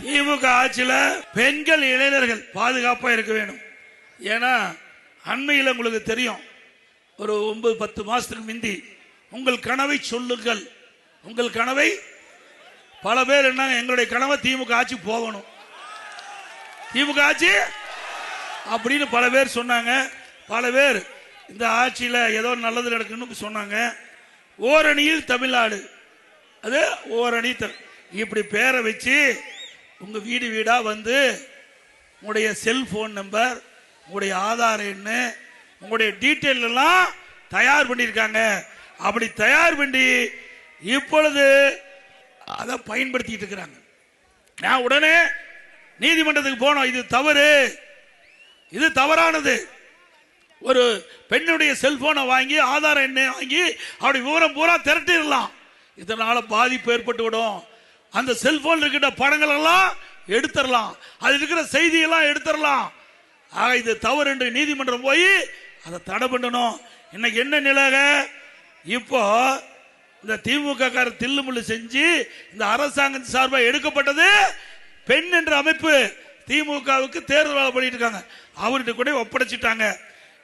திமுக ஆட்சியில பெண்கள் இளைஞர்கள் பாதுகாப்பா இருக்க வேணும். ஏன்னா அண்மையில் உங்களுக்கு தெரியும், ஒரு 9-10 மாசத்துக்கு முந்தி உங்கள் கனவை சொல்லுங்கள், உங்கள் கனவை, பல பேர் என்ன எங்களுடைய கனவை திமுக ஆட்சி போகணும், திமுக ஆட்சி அப்படின்னு பல பேர் சொன்னாங்க. பல பேர் இந்த ஆட்சியில ஏதோ நல்லது நடக்குன்னு சொன்னாங்க. ஓரணியில் தமிழ்நாடு, அது ஓரணி இப்படி பேரை வச்சு உங்க வீடு வீடா வந்து உங்களுடைய செல்போன் நம்பர், உங்களுடைய ஆதார் எண், உங்களுடைய டீட்டெயில் எல்லாம் தயார் பண்ணியிருக்காங்க. அப்படி தயார் பண்ணி இப்பொழுது அதை பயன்படுத்திட்டு இருக்கிறாங்க. நான் உடனே நீதிமன்றத்துக்கு போனோம். இது தவறு, இது தவறானது. ஒரு பெண்ணுடைய செல்போனை வாங்கி ஆதார் எண்ணை வாங்கி அப்படி விவரம் பூரா திரட்டிடலாம். இதனால பாதிப்பு ஏற்பட்டு விடும். அந்த செல்போன் இருக்கிற படங்கள் எல்லாம் எடுத்துடலாம், அது இருக்கிற செய்தியெல்லாம் எடுத்துடலாம். ஆக இது தவறு என்று நீதிமன்றம் போய் அதை தடை பண்ணணும். இன்னைக்கு என்ன நிலைக, இப்போ இந்த திமுக காரர் தில்லுமுள்ளு செஞ்சு இந்த அரசாங்கத்தின் சார்பாக எடுக்கப்பட்டது பெண் என்ற அமைப்பு திமுகவுக்கு தேர்தல் வேலை பண்ணிட்டு இருக்காங்க, அவர்கிட்ட கூட ஒப்படைச்சிட்டாங்க.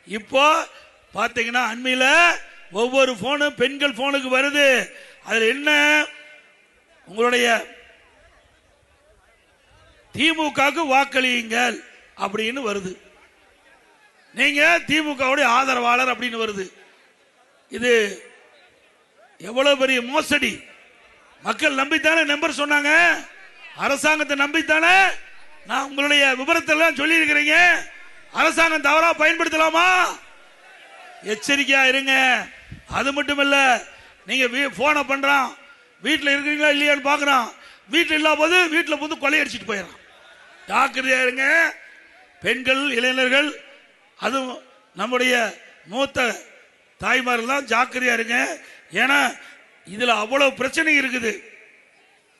இப்போ பாத்தீங்கன்னா அண்மையில் ஒவ்வொரு போனும் பெண்கள் போனுக்கு வருது. அதுல என்ன, உங்களுடைய திமுகவுக்கு வாக்களியுங்கள் அப்படின்னு வருது, நீங்க திமுகவுடைய ஆதரவாளர் அப்படின்னு வருது. இது எவ்வளவு பெரிய மோசடி! மக்கள் நம்பித்தானே நம்பர் சொன்னாங்க, அரசாங்கத்தை நம்பித்தானே நான் உங்களுடைய விவரத்தை எல்லாம் சொல்லி இருக்கிறீங்க. அரசாங்கம் தவறா பயன்படுத்தலாமா? எச்சரிக்கையா இருங்க. அது மட்டும் இல்ல, நீங்க போனை பண்றான், வீட்டில் இருக்கிறீங்களா இல்லையான்னு பாக்குறான், வீட்டில் இல்லாத போது வீட்டில் வந்து கொள்ளையடிச்சிட்டு போயிடறான். ஜாக்கிரதையா இருங்க பெண்கள், இளைஞர்கள், அதுவும் நம்முடைய மூத்த தாய்மார்கள் தான் ஜாக்கிரதையா இருங்க. ஏன்னா இதுல அவ்வளவு பிரச்சனை இருக்குது.